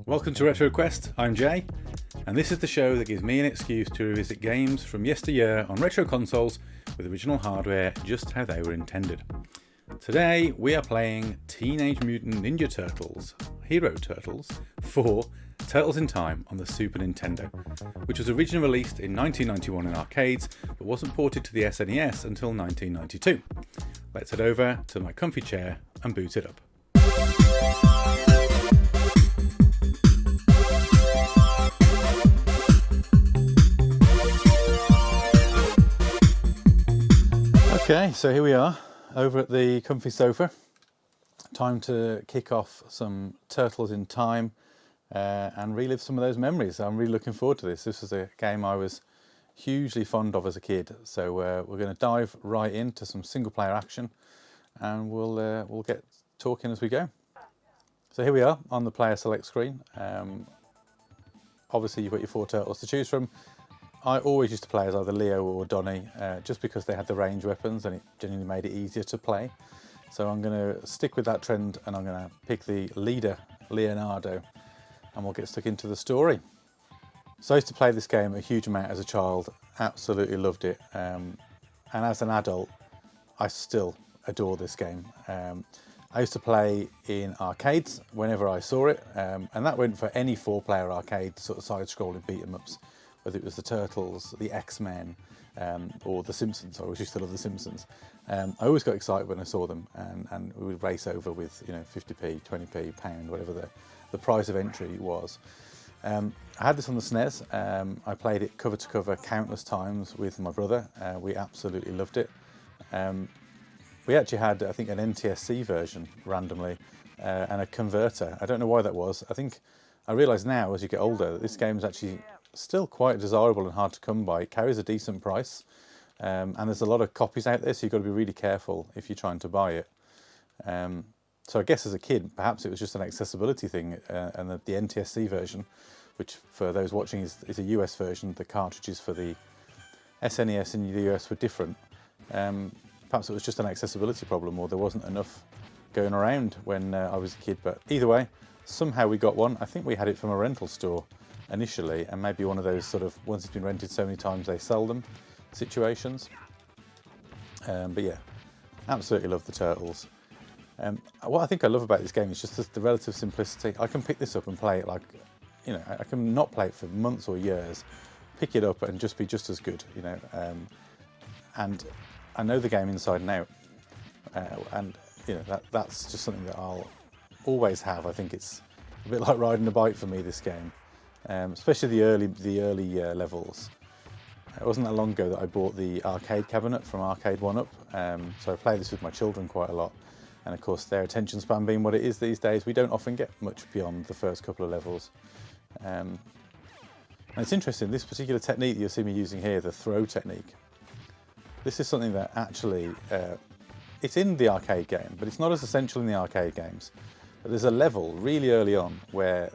Welcome to Retro Quest, I'm Jay, and this is the show that gives me an excuse to revisit games from yesteryear on retro consoles with original hardware just how they were intended. Today we are playing Teenage Mutant Ninja Turtles, Hero Turtles, 4 Turtles in Time on the Super Nintendo, which was originally released in 1991 in arcades but wasn't ported to the SNES until 1992. Let's head over to my comfy chair and boot it up. Okay, so here we are over at the comfy sofa. Time to kick off some Turtles in Time and relive some of those memories. I'm really looking forward to this. This was a game I was hugely fond of as a kid, so we're going to dive right into some single player action and we'll get talking as we go. So here we are on the player select screen. Obviously you've got your 4 turtles to choose from. I always used to play as either Leo or Donnie, just because they had the range weapons and it genuinely made it easier to play. So I'm going to stick with that trend and I'm going to pick the leader, Leonardo, and we'll get stuck into the story. So I used to play this game a huge amount as a child, absolutely loved it, and as an adult I still adore this game. I used to play in arcades whenever I saw it, and that went for any 4-player arcade sort of side-scrolling beat-em-ups. Whether it was the Turtles, the X-Men, or the Simpsons. I always used to love the Simpsons. I always got excited when I saw them, and we would race over with 50p, 20p, pound, whatever the price of entry was. I had this on the SNES. I played it cover to cover countless times with my brother. We absolutely loved it. We actually had, I think, an NTSC version randomly, and a converter. I don't know why that was. I realise now, as you get older, that this game is actually still quite desirable and hard to come by. It carries a decent price, and there's a lot of copies out there, so you've got to be really careful if you're trying to buy it. So I guess as a kid, perhaps it was just an accessibility thing, and the NTSC version, which for those watching is a US version. The cartridges for the SNES in the US were different. Perhaps it was just an accessibility problem, or there wasn't enough going around when I was a kid, but either way, somehow we got one. I think we had it from a rental store initially, and maybe one of those sort of once it's been rented so many times they sell them situations. But yeah, absolutely love the Turtles. What I think I love about this game is just the relative simplicity. I can pick this up and play it like, I can not play it for months or years, pick it up and just be just as good, and I know the game inside and out, and that's just something that I'll always have. I think it's a bit like riding a bike for me, this game. Especially the early levels. It wasn't that long ago that I bought the arcade cabinet from Arcade 1-Up, so I play this with my children quite a lot, and of course their attention span being what it is these days, we don't often get much beyond the first couple of levels. And it's interesting, this particular technique that you'll see me using here, the throw technique, this is something that actually, it's in the arcade game, but it's not as essential in the arcade games. But there's a level really early on where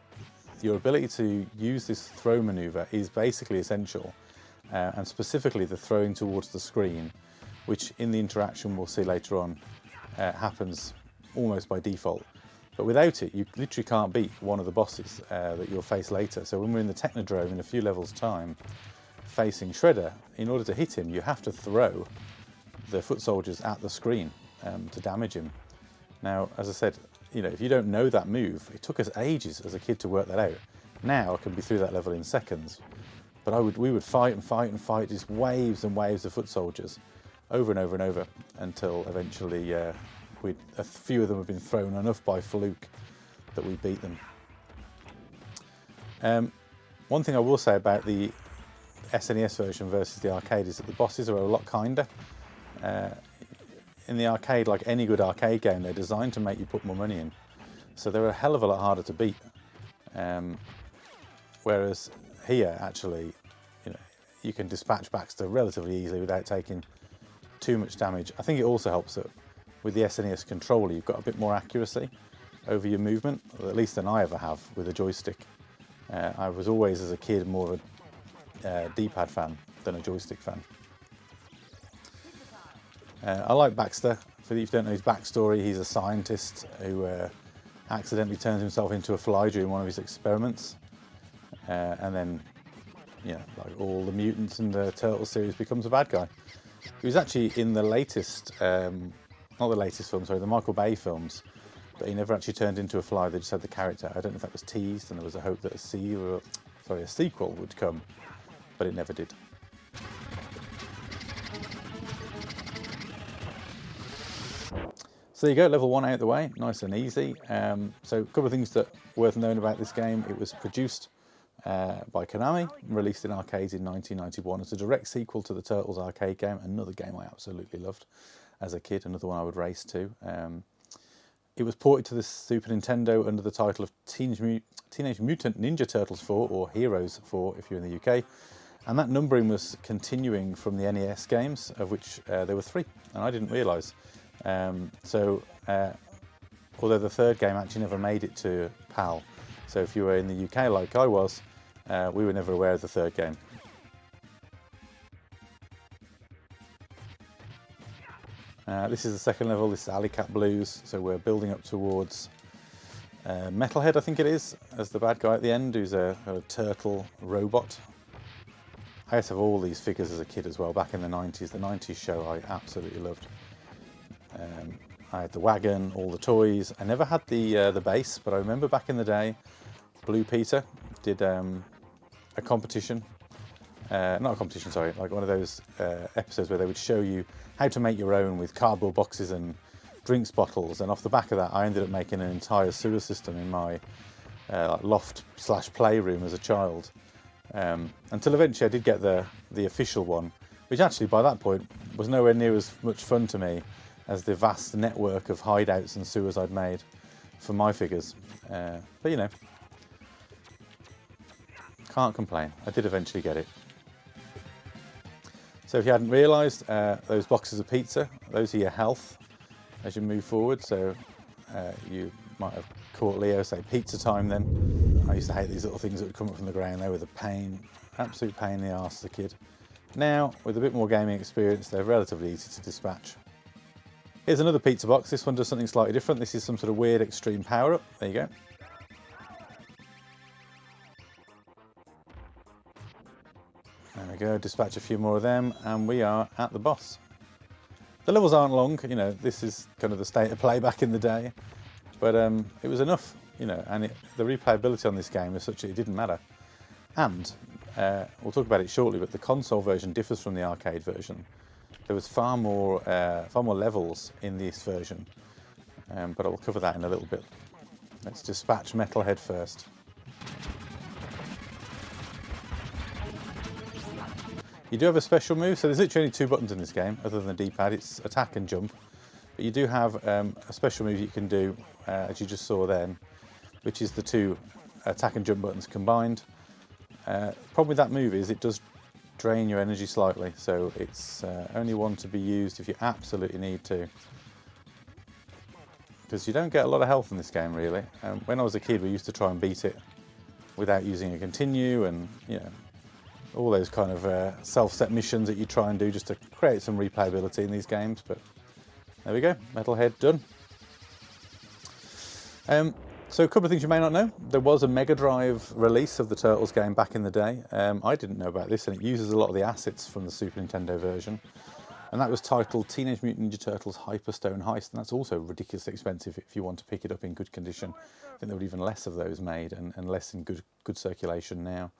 your ability to use this throw maneuver is basically essential, and specifically the throwing towards the screen, which in the interaction we'll see later on happens almost by default. But without it, you literally can't beat one of the bosses that you'll face later. So when we're in the Technodrome in a few levels' time, facing Shredder, in order to hit him, you have to throw the foot soldiers at the screen to damage him. Now, as I said, if you don't know that move, it took us ages as a kid to work that out. Now I can be through that level in seconds, but we would fight and fight and fight just waves and waves of foot soldiers over and over and over until eventually a few of them have been thrown enough by fluke that we beat them. One thing I will say about the SNES version versus the arcade is that the bosses are a lot kinder. In the arcade, like any good arcade game, they're designed to make you put more money in. So they're a hell of a lot harder to beat. Whereas here, actually, you can dispatch Baxter relatively easily without taking too much damage. I think it also helps that with the SNES controller, you've got a bit more accuracy over your movement, at least than I ever have with a joystick. I was always, as a kid, more of a D-pad fan than a joystick fan. I like Baxter. For if you don't know his backstory, he's a scientist who accidentally turns himself into a fly during one of his experiments, and then, you know, like all the mutants in the Turtles series, becomes a bad guy. He was actually in the latest, not the latest film, sorry, the Michael Bay films, but he never actually turned into a fly. They just had the character. I don't know if that was teased, and there was a hope that a sequel would come, but it never did. So there you go, level 1 out the way, nice and easy. So a couple of things that worth knowing about this game. It was produced by Konami, released in arcades in 1991 as a direct sequel to the Turtles arcade game, another game I absolutely loved as a kid, another one I would race to. It was ported to the Super Nintendo under the title of Teenage Mutant Ninja Turtles 4, or Heroes 4 if you're in the UK, and that numbering was continuing from the NES games, of which there were 3, and I didn't realise. Although the third game actually never made it to PAL, so if you were in the UK like I was, we were never aware of the third game. This is the second level, this is Alley Cat Blues, so we're building up towards Metalhead, I think it is, as the bad guy at the end, who's a turtle robot. I used to have all these figures as a kid as well, back in the 90s. The 90s show I absolutely loved. I had the wagon, all the toys. I never had the base, but I remember back in the day, Blue Peter did a competition. Not a competition, sorry, like one of those episodes where they would show you how to make your own with cardboard boxes and drinks bottles, and off the back of that I ended up making an entire sewer system in my loft/playroom as a child, until eventually I did get the official one, which actually by that point was nowhere near as much fun to me as the vast network of hideouts and sewers I'd made for my figures. But you know, can't complain, I did eventually get it. So if you hadn't realised, those boxes of pizza, those are your health as you move forward. So you might have caught Leo say pizza time then. I used to hate these little things that would come up from the ground. They were the pain, absolute pain in the arse as a kid. Now, with a bit more gaming experience, they're relatively easy to dispatch. Here's another pizza box. This one does something slightly different. This is some sort of weird extreme power-up. There you go. There we go, dispatch a few more of them, and we are at the boss. The levels aren't long, you know, this is kind of the state of play back in the day, but it was enough, you know, and the replayability on this game is such that it didn't matter. And we'll talk about it shortly, but the console version differs from the arcade version. There was far more levels in this version, but I'll cover that in a little bit. Let's dispatch Metalhead first. You do have a special move, so there's literally only 2 buttons in this game, other than the D-pad. It's attack and jump. But you do have a special move you can do, as you just saw then, which is the 2 attack and jump buttons combined. Problem with that move is it does drain your energy slightly, so it's only one to be used if you absolutely need to. Because you don't get a lot of health in this game, really. When I was a kid, we used to try and beat it without using a continue, and you know, all those kind of self-set missions that you try and do just to create some replayability in these games. But there we go, Metalhead done. So a couple of things you may not know. There was a Mega Drive release of the Turtles game back in the day. I didn't know about this, and it uses a lot of the assets from the Super Nintendo version. And that was titled Teenage Mutant Ninja Turtles Hyperstone Heist, and that's also ridiculously expensive if you want to pick it up in good condition. I think there were even less of those made, and less in good circulation now.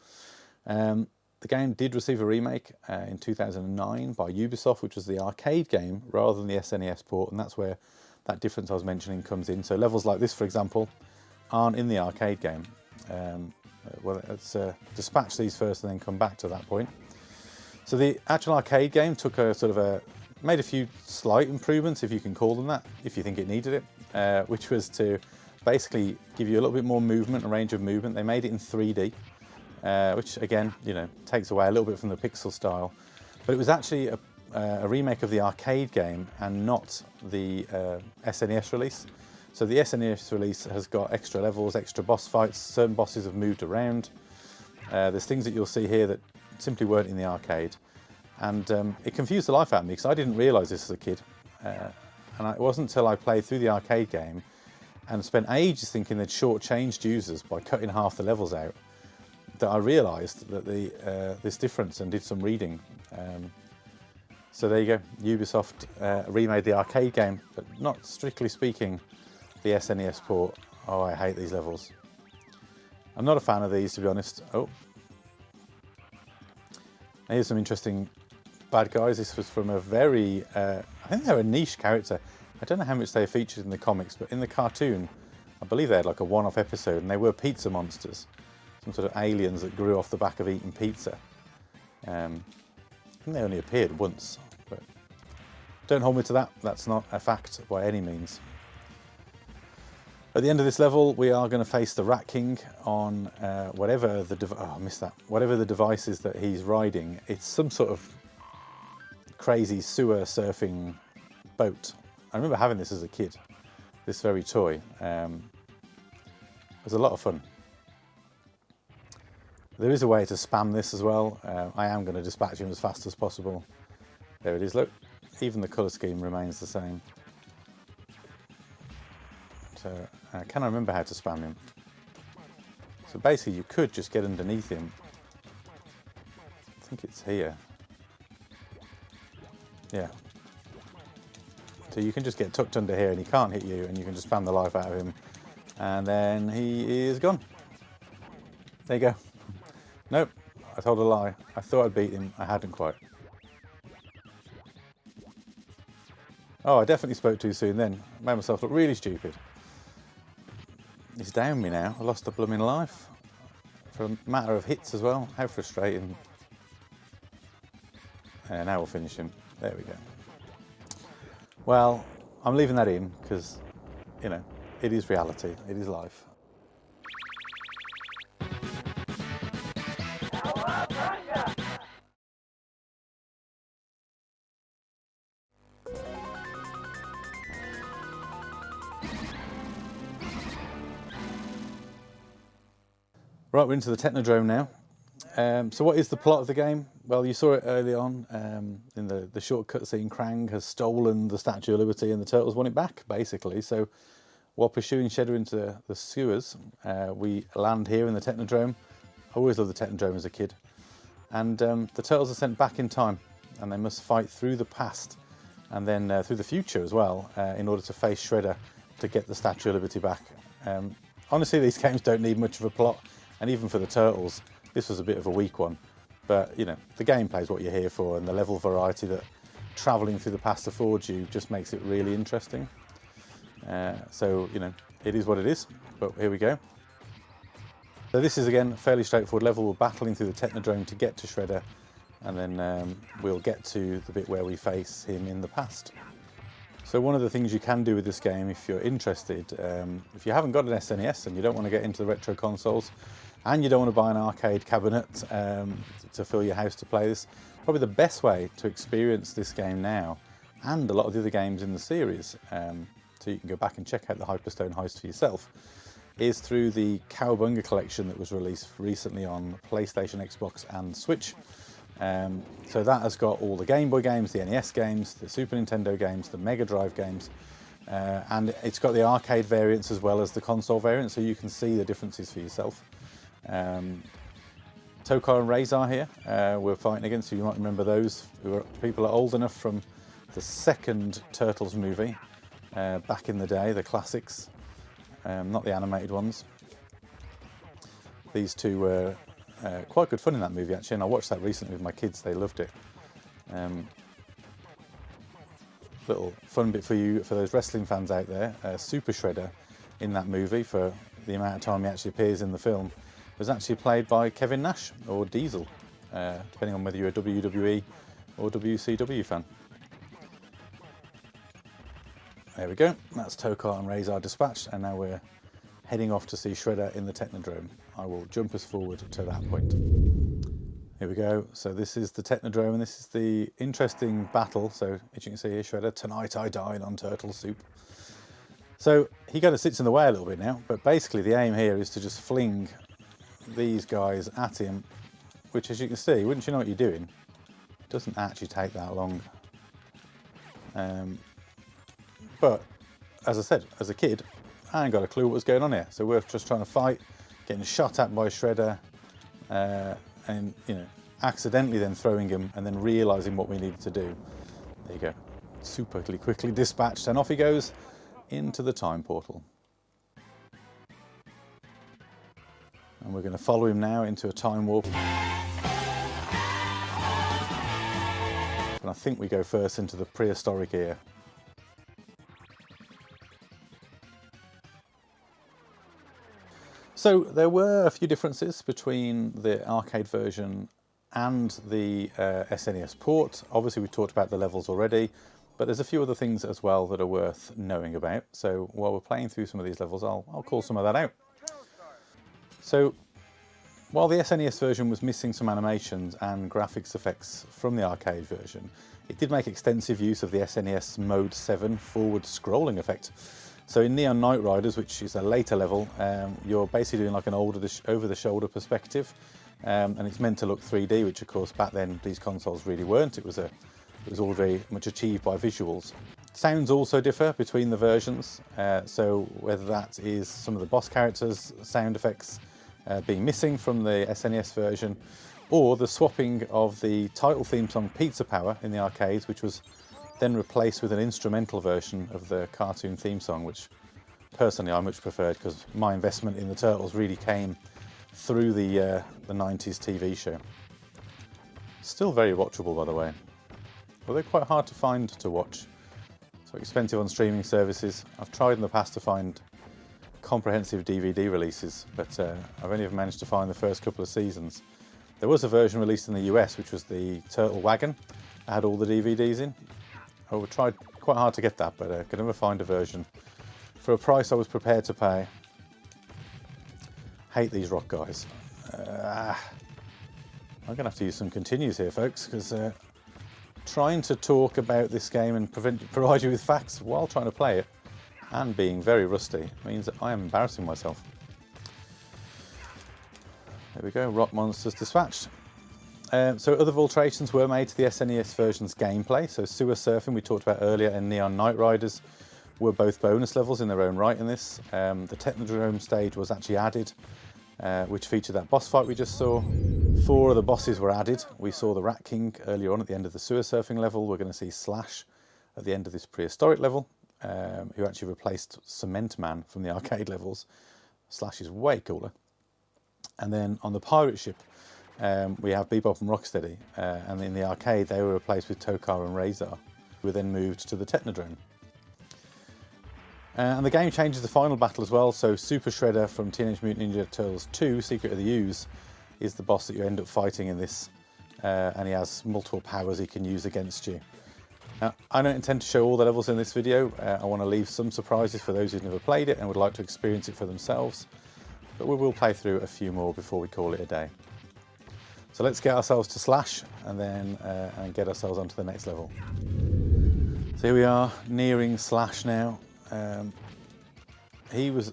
The game did receive a remake in 2009 by Ubisoft, which was the arcade game rather than the SNES port, and that's where that difference I was mentioning comes in. So levels like this, for example, aren't in the arcade game. Well, let's dispatch these first and then come back to that point. So the actual arcade game took made a few slight improvements, if you can call them that, if you think it needed it, which was to basically give you a little bit more movement, a range of movement. They made it in 3D. Which again, you know, takes away a little bit from the pixel style, but it was actually a remake of the arcade game and not the SNES release. So the SNES release has got extra levels, extra boss fights, certain bosses have moved around. There's things that you'll see here that simply weren't in the arcade, and it confused the life out of me because I didn't realise this as a kid, and it wasn't until I played through the arcade game and spent ages thinking they'd shortchanged users by cutting half the levels out, that I realised that this difference and did some reading. So there you go, Ubisoft remade the arcade game, but not strictly speaking the SNES port. Oh, I hate these levels. I'm not a fan of these, to be honest. Oh, here's some interesting bad guys. This was from a very, I think they're a niche character. I don't know how much they featured in the comics, but in the cartoon, I believe they had like a one-off episode, and they were pizza monsters. Some sort of aliens that grew off the back of eating pizza. I think they only appeared once, but don't hold me to that. That's not a fact by any means. At the end of this level, we are going to face the Rat King on whatever the device is that he's riding. It's some sort of crazy sewer surfing boat. I remember having this as a kid, this very toy. It was a lot of fun. There is a way to spam this as well. I am going to dispatch him as fast as possible. There it is, look. Even the colour scheme remains the same. So, can I remember how to spam him? So basically you could just get underneath him. I think it's here. Yeah. So you can just get tucked under here and he can't hit you, and you can just spam the life out of him. And then he is gone. There you go. Nope, I told a lie. I thought I'd beat him, I hadn't quite. Oh, I definitely spoke too soon then. Made myself look really stupid. He's down me now. I lost the blooming life. For a matter of hits as well. How frustrating. Now we'll finish him. There we go. Well, I'm leaving that in because, you know, it is reality. It is life. Right, we're into the Technodrome now. So what is the plot of the game? Well, you saw it early on in the short cutscene. Krang has stolen the Statue of Liberty and the Turtles want it back, basically. So while pursuing Shredder into the sewers, we land here in the Technodrome. I always loved the Technodrome as a kid. And the Turtles are sent back in time, and they must fight through the past and then through the future as well in order to face Shredder to get the Statue of Liberty back. Honestly, these games don't need much of a plot. And even for the Turtles, this was a bit of a weak one. But, you know, the gameplay is what you're here for, and the level variety that travelling through the past affords you just makes it really interesting. So, you know, it is what it is, but here we go. So this is, again, a fairly straightforward level. We're battling through the Technodrome to get to Shredder, and then we'll get to the bit where we face him in the past. So one of the things you can do with this game, if you're interested, if you haven't got an SNES and you don't want to get into the retro consoles, and you don't want to buy an arcade cabinet to fill your house to play this, probably the best way to experience this game now, and a lot of the other games in the series, so you can go back and check out the Hyperstone Heist for yourself, is through the Cowabunga collection that was released recently on PlayStation, Xbox and Switch. So that has got all the Game Boy games, the NES games, the Super Nintendo games, the Mega Drive games, and it's got the arcade variants as well as the console variants, so you can see the differences for yourself. Tokar and Razor here, we're fighting against, you might remember those. People are old enough from the second Turtles movie, back in the day, the classics, not the animated ones. These two were quite good fun in that movie actually, and I watched that recently with my kids, they loved it. Little fun bit for you, for those wrestling fans out there, Super Shredder in that movie, for the amount of time he actually appears in the film, was actually played by Kevin Nash, or Diesel, depending on whether you're a WWE or WCW fan. There we go, that's Tokar and Razor dispatched, and now we're heading off to see Shredder in the Technodrome. I will jump us forward to that point. Here we go, so this is the Technodrome, and this is the interesting battle. So as you can see here, Shredder, tonight I dine on turtle soup. So he kind of sits in the way a little bit now, but basically the aim here is to just fling these guys at him, which, as you can see, wouldn't you know what you're doing, it doesn't actually take that long. But as I said, as a kid, I ain't got a clue what was going on here. So we're just trying to fight, getting shot at by Shredder, and you know, accidentally then throwing him and then realising what we needed to do. There you go. Super quickly dispatched, and off he goes into the time portal. And we're going to follow him now into a time warp. And I think we go first into the prehistoric era. So there were a few differences between the arcade version and the SNES port. Obviously we talked about the levels already, but there's a few other things as well that are worth knowing about. So while we're playing through some of these levels, I'll call some of that out. So while the SNES version was missing some animations and graphics effects from the arcade version, it did make extensive use of the SNES Mode 7 forward scrolling effect. So in Neon Knight Riders, which is a later level, you're basically doing like an over-the-shoulder perspective, and it's meant to look 3D, which of course back then these consoles really weren't. It was all very much achieved by visuals. Sounds also differ between the versions, so whether that is some of the boss characters' sound effects being missing from the SNES version, or the swapping of the title theme song Pizza Power in the arcades, which was then replaced with an instrumental version of the cartoon theme song, which personally I much preferred because my investment in the Turtles really came through the 90s TV show. Still very watchable, by the way, although quite hard to find to watch. So expensive on streaming services. I've tried in the past to find comprehensive DVD releases, but I've only ever managed to find the first couple of seasons. There was a version released in the US, which was the Turtle Wagon. It had all the DVDs in. I tried quite hard to get that, but I could never find a version for a price I was prepared to pay. Hate these rock guys. I'm going to have to use some continues here, folks, because trying to talk about this game and provide you with facts while trying to play it and being very rusty means that I am embarrassing myself. There we go, rock monsters dispatched. So other alterations were made to the SNES version's gameplay. So sewer surfing we talked about earlier and Neon Knight Riders were both bonus levels in their own right in this. The Technodrome stage was actually added, which featured that boss fight we just saw. 4 of the bosses were added. We saw the Rat King earlier on at the end of the sewer surfing level. We're going to see Slash at the end of this prehistoric level, who actually replaced Cement Man from the arcade levels. Slash is way cooler. And then on the pirate ship, we have Bebop and Rocksteady, and in the arcade they were replaced with Tokar and Razor, who were then moved to the Technodrome. And the game changes the final battle as well, so Super Shredder from Teenage Mutant Ninja Turtles 2, Secret of the Ooze, is the boss that you end up fighting in this, and he has multiple powers he can use against you. Now, I don't intend to show all the levels in this video. I want to leave some surprises for those who've never played it and would like to experience it for themselves, but we will play through a few more before we call it a day. So let's get ourselves to Slash and then and get ourselves onto the next level. So here we are, nearing Slash now. He was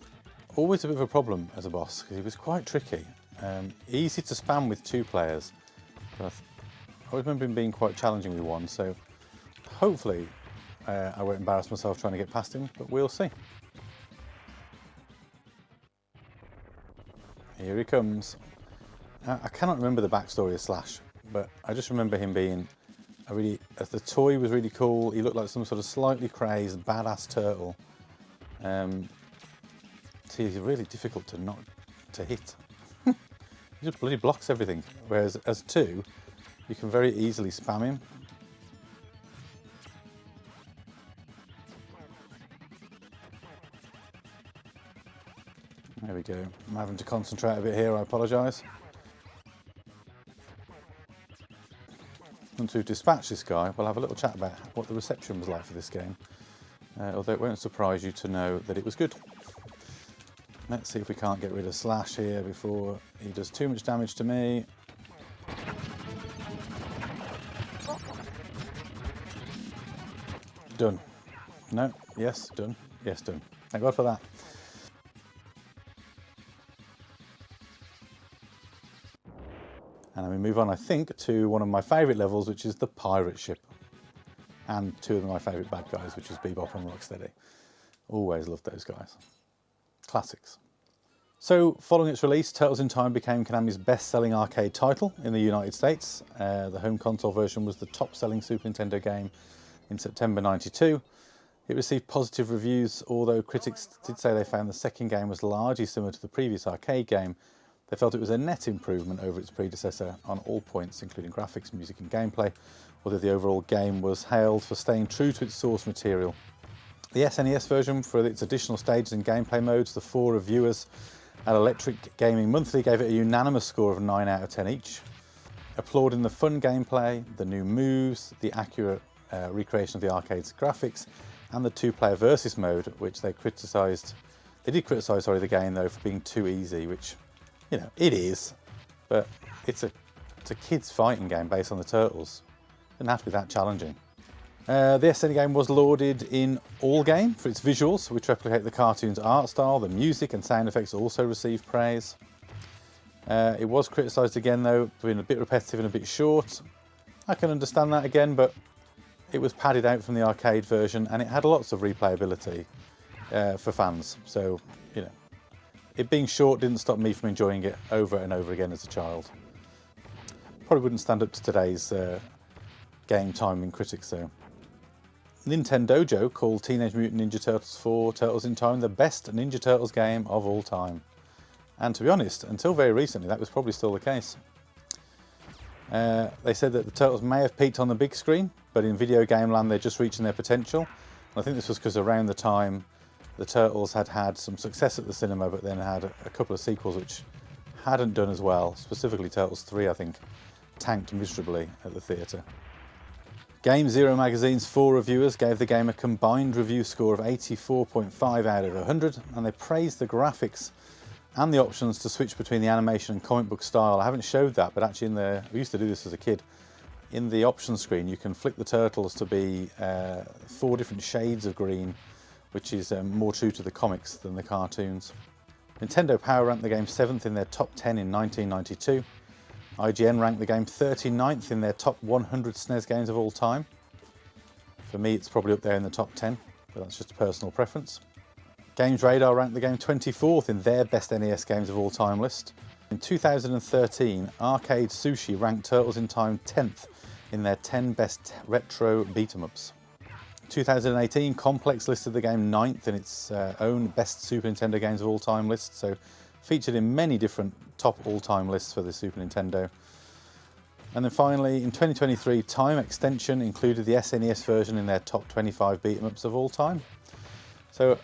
always a bit of a problem as a boss because he was quite tricky. Easy to spam with 2 players, but I remember him being quite challenging with 1, so hopefully I won't embarrass myself trying to get past him, but we'll see. Here he comes. I cannot remember the backstory of Slash, but I just remember him being the toy was really cool. He looked like some sort of slightly crazed, badass turtle. See, he's really difficult to hit. He just bloody blocks everything. Whereas as 2, you can very easily spam him. There we go. I'm having to concentrate a bit here, I apologise. Once we've dispatched this guy, we'll have a little chat about what the reception was like for this game. Although it won't surprise you to know that it was good. Let's see if we can't get rid of Slash here before he does too much damage to me. Done. No, yes, done. Yes, done. Thank God for that. And then we move on, I think, to one of my favourite levels, which is the pirate ship. And 2 of my favourite bad guys, which is Bebop and Rocksteady. Always loved those guys. classics. So, following its release, Turtles in Time became Konami's best-selling arcade title in the United States. The home console version was the top-selling Super Nintendo game in September '92. It received positive reviews, although critics did say they found the second game was largely similar to the previous arcade game. They felt it was a net improvement over its predecessor on all points, including graphics, music and gameplay, although the overall game was hailed for staying true to its source material. The SNES version, for its additional stages and gameplay modes, the 4 reviewers at Electric Gaming Monthly gave it a unanimous score of 9 out of 10 each, applauding the fun gameplay, the new moves, the accurate recreation of the arcade's graphics, and the 2-player versus mode, which they did criticise the game though for being too easy, which, you know, it is, but it's a kids fighting game based on the Turtles. It doesn't have to be that challenging. The SNES game was lauded in All Game for its visuals, which replicate the cartoon's art style. The music and sound effects also received praise. It was criticised again though, for being a bit repetitive and a bit short. I can understand that again, but it was padded out from the arcade version and it had lots of replayability for fans. So, you know, it being short didn't stop me from enjoying it over and over again as a child. Probably wouldn't stand up to today's game timing critics though. Nintendojo called Teenage Mutant Ninja Turtles 4 Turtles in Time the best Ninja Turtles game of all time. And to be honest, until very recently that was probably still the case. They said that the Turtles may have peaked on the big screen, but in video game land they're just reaching their potential. And I think this was because around the time the Turtles had had some success at the cinema, but then had a couple of sequels which hadn't done as well. Specifically Turtles 3, I think, tanked miserably at the theatre. Game Zero magazine's 4 reviewers gave the game a combined review score of 84.5 out of 100, and they praised the graphics and the options to switch between the animation and comic book style. I haven't showed that, but actually we used to do this as a kid. In the options screen, you can flick the Turtles to be 4 different shades of green, which is more true to the comics than the cartoons. Nintendo Power ranked the game 7th in their top 10 in 1992. IGN ranked the game 39th in their top 100 SNES games of all time. For me, it's probably up there in the top 10, but that's just a personal preference. Games Radar ranked the game 24th in their best NES games of all time list. In 2013, Arcade Sushi ranked Turtles in Time 10th in their 10 best retro beat-em-ups. 2018, Complex listed the game 9th in its own best Super Nintendo games of all time list, so featured in many different top all-time lists for the Super Nintendo. And then finally, in 2023, Time Extension included the SNES version in their top 25 beat-em-ups of all time. So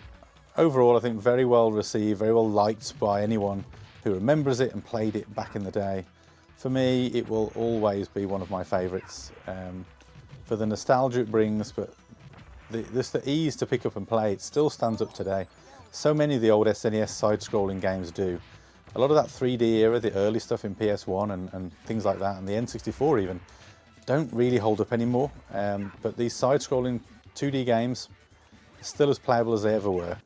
overall, I think very well received, very well liked by anyone who remembers it and played it back in the day. For me, it will always be one of my favourites for the nostalgia it brings, but just the ease to pick up and play. It still stands up today. So many of the old SNES side-scrolling games do. A lot of that 3D era, the early stuff in PS1 and things like that, and the N64 even, don't really hold up anymore. But these side-scrolling 2D games are still as playable as they ever were.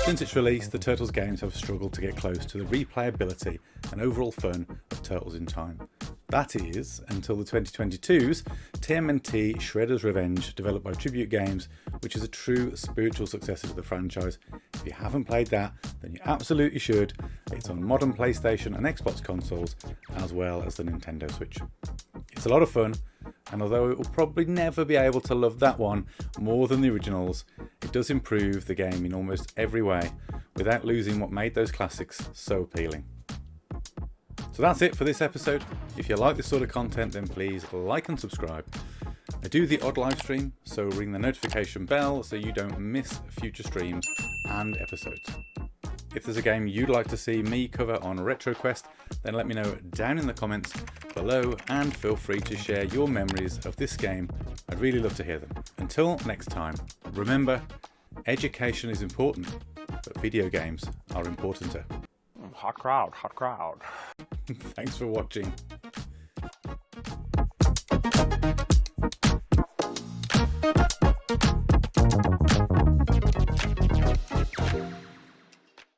Since its release, the Turtles games have struggled to get close to the replayability and overall fun of Turtles in Time. That is, until the 2022's TMNT Shredder's Revenge, developed by Tribute Games, which is a true spiritual successor to the franchise. If you haven't played that, then you absolutely should. It's on modern PlayStation and Xbox consoles, as well as the Nintendo Switch. It's a lot of fun, and although it will probably never be able to love that one more than the originals, it does improve the game in almost every way, without losing what made those classics so appealing. So that's it for this episode. If you like this sort of content, then please like and subscribe. I do the odd live stream, so ring the notification bell so you don't miss future streams and episodes. If there's a game you'd like to see me cover on RetroQuest, then let me know down in the comments below, and feel free to share your memories of this game. I'd really love to hear them. Until next time, remember, education is important, but video games are importanter. Hot crowd, hot crowd. Thanks for watching.